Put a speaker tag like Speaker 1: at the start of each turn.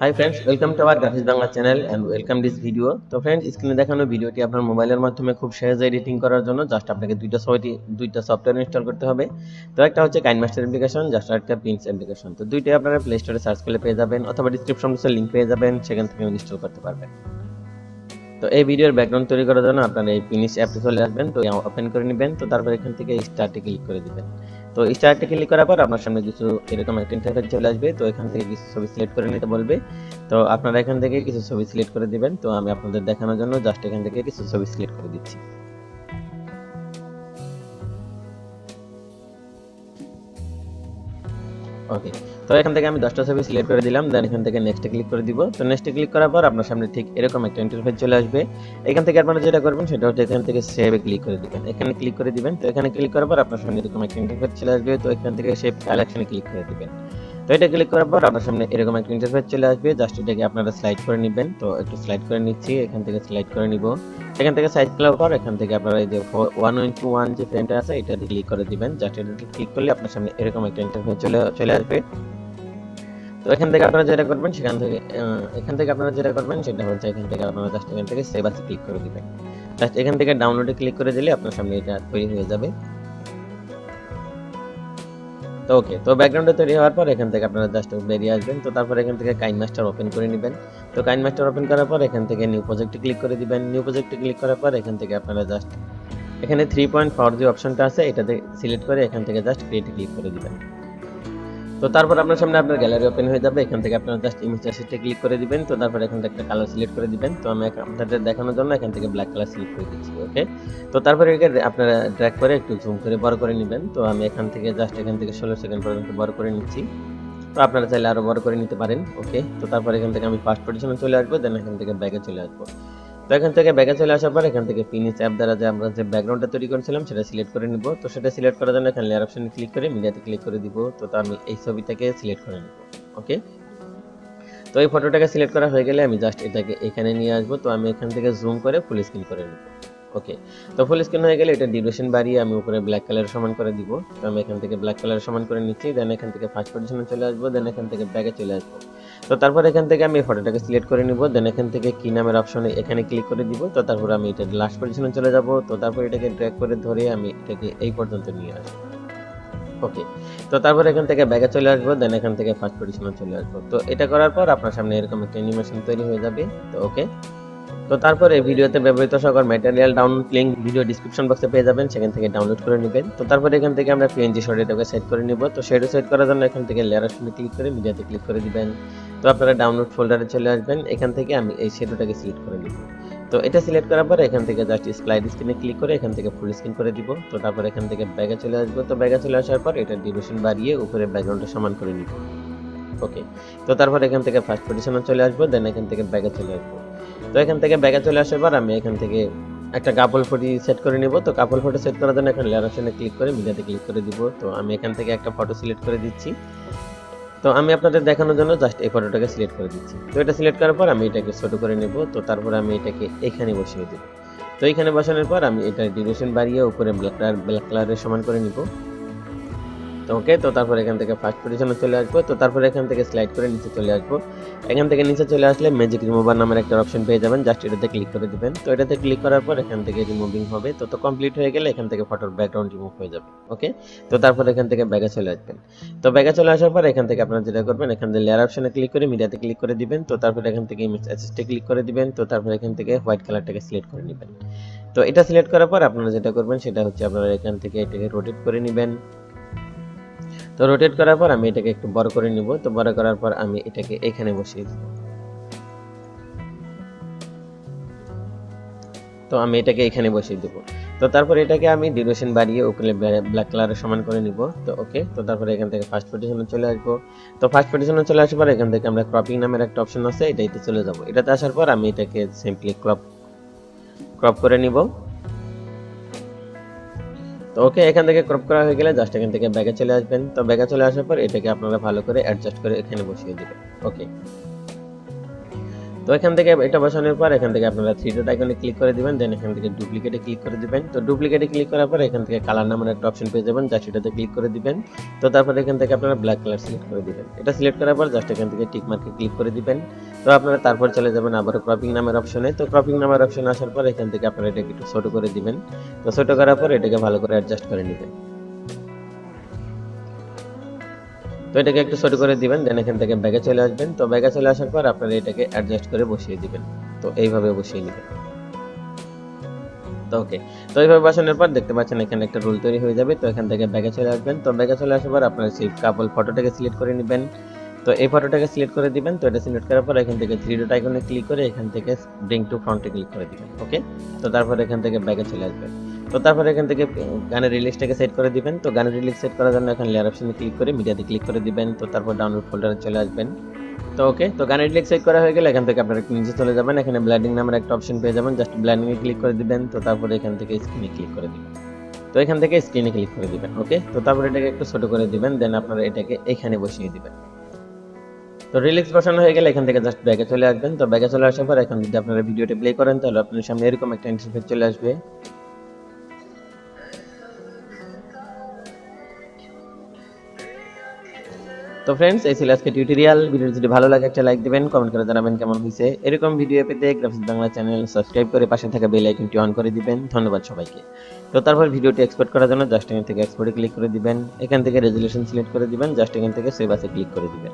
Speaker 1: Hi friends, welcome to our Graphics Bangla Channel and welcome this video. তো friends স্ক্রিনে দেখানো ভিডিওটি আপনার মোবাইলের মাধ্যমে খুব সহজে এডিটিং করার জন্য জাস্ট আপনাকে দুইটা সফটওয়্যার ইনস্টল করতে হবে। তো একটা হচ্ছে KineMaster অ্যাপ্লিকেশন, জাস্ট একটা Phinsh অ্যাপ্লিকেশন। তো দুইটাই আপনারা প্লে স্টোরে সার্চ করলে পেয়ে যাবেন অথবা ডেসক্রিপশন বক্সে লিংক পেয়ে যাবেন, সেখান থেকে ইনস্টল করতে পারবেন। তো এই ভিডিওর ব্যাকগ্রাউন্ড তৈরি করার জন্য আপনারা এই Phinsh অ্যাপে চলে আসবেন। তো ওপেন করে নেবেন। তো তারপর এখান থেকে স্টার্টে ক্লিক করে দিবেন। তো স্টার্টে ক্লিক করার পর আপনার সামনে কিছু এরকম একটা ইন্টারফেস চলে আসবে। তো এখান থেকে কিছু ছবি সিলেক্ট করে নিতে বলবে। তো আপনারা এখান থেকে কিছু ছবি সিলেক্ট করে দিবেন। তো আমি আপনাদের দেখানোর জন্য জাস্ট এখান থেকে কিছু ছবি সিলেক্ট করে দিচ্ছি। ওকে, তো এখান থেকে আমি 10টা ছবি সিলেক্ট করে দিলাম, দেন এখান থেকে নেক্সটে ক্লিক করে দিব। তো নেক্সটে ক্লিক করার পর আপনার সামনে ঠিক এরকম একটা ইন্টারফেস চলে আসবে। এখান থেকে আপনারা যেটা করবেন সেটা হচ্ছে এখান থেকে সেভে ক্লিক করে দিবেন, এখানে ক্লিক করে দিবেন। তো এখানে ক্লিক করার পর আপনার সামনে এরকম একটা ইন্টারফেস চলে আসবে। তো এখান থেকে সেভ কালেকশনে ক্লিক করে দিবেন। তো এটা ক্লিক করার পর আপনার সামনে এরকম একটা ইন্টারফেস চলে আসবে, জাস্ট এটাকে আপনারা স্লাইড করে নেবেন। তো একটু স্লাইড করে নিচ্ছি, এখান থেকে স্লাইড করে নিব। এখান থেকে সাইজ করার পর এখান থেকে আপনারা এই যে 1:1 যে ফ্রেমটা আছে এটাতে ক্লিক করে দিবেন। জাস্ট এটাতে ক্লিক করলে আপনার সামনে এরকম একটা ইন্টারফেস চলে আসবে। তো এখান থেকে আপনারা যেটা করবেন এখান থেকে আপনারা যেটা করবেন সেটা হচ্ছে এখান থেকে আপনারা জাস্ট এখান থেকে সেভ আস ক্লিক করে দিবেন। জাস্ট এখান থেকে ডাউনলোডে ক্লিক করে দিলে আপনার সামনে এটা তৈরি হয়ে যাবে। তো ওকে, তো ব্যাকগ্রাউন্ডে তৈরি হওয়ার পর এখান থেকে আপনারা জাস্ট বেরিয়ে আসবেন। তো তারপর এখান থেকে KineMaster ওপেন করে নেবেন। তো KineMaster ওপেন করার পর এখান থেকে নিউ প্রজেক্টে ক্লিক করে দিবেন। নিউ প্রজেক্টে ক্লিক করার পর এখান থেকে আপনারা জাস্ট এখানে 3.4 যে অপশনটা আছে এটাতে সিলেক্ট করে এখান থেকে জাস্ট ক্রিয়েটে ক্লিক করে দিবেন। তো তারপর আপনার সামনে আপনার গ্যালারি ওপেন হয়ে যাবে। এখান থেকে আপনারা জাস্ট ইমেজ অ্যাসেটে ক্লিক করে দিবেন। তো তারপর এখান থেকে একটা কালার সিলেক্ট করে দিবেন। তো আমি আপনাদের দেখানোর জন্য এখান থেকে ব্ল্যাক কালার সিলেক্ট করে দিচ্ছি। ওকে, তো তারপরে এটাকে আপনারা ড্র্যাগ করে একটু জুম করে বড় করে নেবেন। তো আমি এখান থেকে জাস্ট এখান থেকে 16 সেকেন্ড পর্যন্ত বড় করে নিচ্ছি। তো আপনারা চাইলে আরো বড় করে নিতে পারেন। ওকে, তো তারপর এখান থেকে আমি ফার্স্ট পজিশনে চলে আসবো, দেন এখান থেকে ব্যাকে চলে আসবো। তো এখান থেকে ব্যাকে চলে আসার পর এখান থেকে ফিনিশ অ্যাপ দ্বারা যে আমরা যে ব্যাকগ্রাউন্ডটা তৈরি করেছিলাম সেটা সিলেক্ট করে নিব। তো সেটা সিলেক্ট করার জন্য এখানে লেয়ার অপশনে ক্লিক করে মিডিয়াতে ক্লিক করে দিব। তো আমি এই ছবিটাকে সিলেক্ট করে নিব। ওকে, তো এই ফটোটাকে সিলেক্ট করা হয়ে গেলে আমি জাস্ট এটাকে এখানে নিয়ে আসবো। তো আমি এখান থেকে জুম করে ফুল স্ক্রিন করে নিব। ওকে, তো ফুল স্ক্রিন হয়ে গেলে এটা ডিউরেশন বাড়িয়ে আমি উপরে ব্ল্যাক কালার সমান করে দিব। তো আমি এখান থেকে ব্ল্যাক কালার সমান করে নিচ্ছি, দেন এখান থেকে ফার্স্ট পজিশনে চলে আসবো, দেন এখান থেকে ব্যাকে চলে আসবো। তো তারপর এখান থেকে আমি ফটোটাকে সিলেক্ট করে নিব, দেন এখান থেকে কি নামের অপশনে এখানে ক্লিক করে দিব। তো তারপর আমি এটা লাস্ট পজিশনে চলে যাব। তো তারপর এটাকে ড্র্যাগ করে ধরে আমি এটাকে এই পর্যন্ত নিয়ে আসবো। ওকে, তো তারপর এখান থেকে ব্যাকে চলে আসবো, দেন এখান থেকে ফার্স্ট পজিশনে চলে আসবো। তো এটা করার পর আপনার সামনে এরকম একটা অ্যানিমেশন তৈরি হয়ে যাবে। তো ওকে, তো তারপরে ভিডিওতে ব্যবহৃত সকল material download link video description বক্সে পেয়ে যাবেন, সেখান থেকে ডাউনলোড করে নেবেন। তো তারপরে এখান থেকে আমরা পিএনজি শর্টটাকে সেট করে নিব। তো সেটা সেট করার জন্য এখান থেকে লেয়ার অপশনে ক্লিক করে মিডিয়াতে ক্লিক করে দিবেন। তো আপনারা ডাউনলোড ফোল্ডারে চলে আসবেন, এখান থেকে আমি এই শ্যাডোটাকে সিলেক্ট করে নিব। তো এটা সিলেক্ট করার পর এখান থেকে জাস্ট স্প্লাইড স্ক্রিনে ক্লিক করে এখান থেকে ফুল স্ক্রিন করে দিব। তো তারপর এখান থেকে ব্যাগে চলে আসবো। তো ব্যাগে চলে আসার পর এটা ডিউরেশন বাড়িয়ে উপরে ব্যাকগ্রাউন্ডটা সমান করে নিব। ওকে, তো তারপর এখান থেকে ফার্স্ট পজিশনে চলে আসবো, দেন এখান থেকে ব্যাগে চলে আসবো। তো এখান থেকে ব্যাগে চলে আসার পর আমি এখান থেকে একটা কাপল ফটো সেট করে নিব। তো কাপল ফটো সেট করার জন্য এখানে লেয়ার অপশনে ক্লিক করে মিডিয়াতে ক্লিক করে দিব। তো আমি এখান থেকে একটা ফটো সিলেক্ট করে দিচ্ছি। তো আমি আপনাদের দেখানোর জন্য জাস্ট এই ফটোটাকে সিলেক্ট করে দিচ্ছি। তো এটা সিলেক্ট করার পর আমি এটাকে ছোট করে নেব। তো তারপর আমি এটাকে এখানে বসিয়ে দেব। তো এখানে বসানোর পর আমি এটার ডিউরেশন বাড়িয়ে উপরে ব্ল্যাক কালারের সমান করে নিব। তো ওকে, তো তারপর এখান থেকে ফার্স্ট পজিশনে চলে আসবো। তো তারপর এখান থেকে স্লাইড করে নিচে চলে আসবো। এখান থেকে নিচে চলে আসলে ম্যাজিক রিমুভার নামের একটা অপশন পেয়ে যাবেন, জাস্ট এটাতে ক্লিক করে দিবেন। তো এটাতে ক্লিক করার পর এখান থেকে রিমুভিং হবে। তো কমপ্লিট হয়ে গেলে এখান থেকে ফটোর ব্যাকগ্রাউন্ড রিমুভ হয়ে যাবে। ওকে, তো তারপর এখান থেকে ব্যাগে চলে আসবেন। তো ব্যাগে চলে আসার পর এখান থেকে আপনারা যেটা করবেন এখান থেকে লেয়ার অপশনে ক্লিক করে মিডিয়াতে ক্লিক করে দিবেন। তো তারপর এখান থেকে ইমেজ অ্যাসিস্টে ক্লিক করে দিবেন। তো তারপর এখান থেকে হোয়াইট কালারটাকে সিলেক্ট করে নেবেন। তো এটা সিলেক্ট করার পর আপনারা যেটা করবেন সেটা হচ্ছে আপনারা এখান থেকে এটাকে রোটেট করে নেবেন। তো রোটেট করার পর আমি এটাকে একটু বড় করে নিব। তো বড় করার পর আমি এটাকে এখানে বসিয়ে দিব। তো আমি এটাকে এখানে বসিয়ে দেব। তো তারপর এটাকে আমি ডিউরেশন বাড়িয়ে উপরে ব্ল্যাক কালারের সমান করে নিব। তো ওকে, তো তারপর এখান থেকে ফার্স্ট পজিশনে চলে আসবো। তো ফার্স্ট পজিশনে চলে আসার পর এখান থেকে আমরা ক্রপিং নামের একটা অপশন আছে, এটাতে চলে যাব। এটাতে আসার পর আমি এটাকে সিম্পলি ক্রপ করে নিব। তো ওকে, এখান থেকে ক্রপ করা হয়ে গেলে জাস্ট এখান থেকে ব্যাগে চলে আসবেন। তো ব্যাগে চলে আসার পর এটাকে আপনারা ভালো করে অ্যাডজাস্ট করে এখানে বসিয়ে দিবেন। ওকে, তো তো এখান থেকে এটা বসানোর পর এখান থেকে আপনারা থ্রি ডট আইকনে ক্লিক করে দিবেন, দেন এখান থেকে ডুপ্লিকেটে ক্লিক করে দিবেন। তো ডুপ্লিকেটে ক্লিক করার পর এখান থেকে কালার নামের একটা অপশন পেয়ে যাবেন, জাস্ট এটাতে ক্লিক করে দিবেন। তো তারপর এখান থেকে আপনারা ব্ল্যাক কালার সিলেক্ট করে দিবেন। এটা সিলেক্ট করার পর জাস্ট এখান থেকে টিক মার্কে ক্লিক করে দিবেন। তো আপনারা তারপর চলে যাবেন আবারও ক্রপিং নামের অপশনে। তো ক্রপিং নামের অপশনে আসার পর এখান থেকে আপনারা এটাকে একটু ছোট করে দিবেন। তো ছোট করার পর এটাকে ভালো করে অ্যাডজাস্ট করে নেবেন। তো এটাকে একটু ছোট করে দিবেন, দেন এখান থেকে ব্যাগে চলে আসবেন। তো ব্যাগে চলে আসার পর আপনারা এটাকে অ্যাডজাস্ট করে বসিয়ে দিবেন। তো এইভাবে বসিয়ে নেবেন। তো ওকে, তো এইভাবে বসানোর পর দেখতে পাচ্ছেন এখানে একটা রোল তৈরি হয়ে যাবে। তো এখান থেকে ব্যাগে চলে আসবেন। তো ব্যাগে চলে আসার পর আপনারা সেই কাপল ফটোটাকে সিলেক্ট করে নেবেন। তো এই ফটোটাকে সিলেক্ট করে দিবেন। তো এটা সিলেক্ট করার পর এখান থেকে থ্রি ডট আইকনে ক্লিক করে এখান থেকে ব্রিং টু ফ্রন্টে ক্লিক করে দিবেন। ওকে, তো তারপর এখান থেকে ব্যাগে চলে আসবেন। তো তারপর এখান থেকে গানের রিলিজটাকে সেট করে দিবেন। তো গানের রিলিজ সেট করার জন্য এখানে লেয়ার অপশনে ক্লিক করে মিডিয়াতে ক্লিক করে দিবেন। তো তারপর ডাউনলোড ফোল্ডারে চলে আসবেন। তো ওকে, তো গানের রিলিজ সেট করা হয়ে গেলে এখান থেকে আপনারা একটু নিচে চলে যাবেন। এখানে ব্লেন্ডিং নামের একটা অপশন পেয়ে যাবেন, জাস্ট ব্লেন্ডিং এ ক্লিক করে দিবেন। তো তারপর এখান থেকে স্ক্রিনে ক্লিক করে দিবেন। তো এখান থেকে স্ক্রিনে ক্লিক করে দিবেন। ওকে, তো তারপর এটাকে একটু ছোট করে দিবেন, দেন আপনারা এটাকে এখানে বসিয়ে দিবেন। তো রিলিক্স বসানো হয়ে গেলে এখান থেকে জাস্ট ব্যাগে চলে আসবেন। তো ব্যাগে চলে আসার পর এখন যদি আপনারা ভিডিওটি প্লে করেন তাহলে আপনার সামনে এরকম একটা ইন্টারফেস চলে আসবে। তো ফ্রেন্ডস, এই ছিল আজকে টিউটোরিয়াল। ভিডিও যদি ভালো লাগে একটা লাইক দিবেন, কমেন্ট করে জানাবেন কেমন হয়েছে। এরকম ভিডিও পেতে গ্রাফিক্স বাংলা চ্যানেল সাবস্ক্রাইব করে পাশে থাকা বেল আইকনটি অন করে দিবেন। ধন্যবাদ সবাইকে। তো তারপর ভিডিওটি এক্সপোর্ট করার জন্য জাস্ট এখান থেকে এক্সপোর্টে ক্লিক করে দিবেন। এখান থেকে রেজুলেশন সিলেক্ট করে দিবেন, জাস্ট এখান থেকে সেভ আসে ক্লিক করে দিবেন।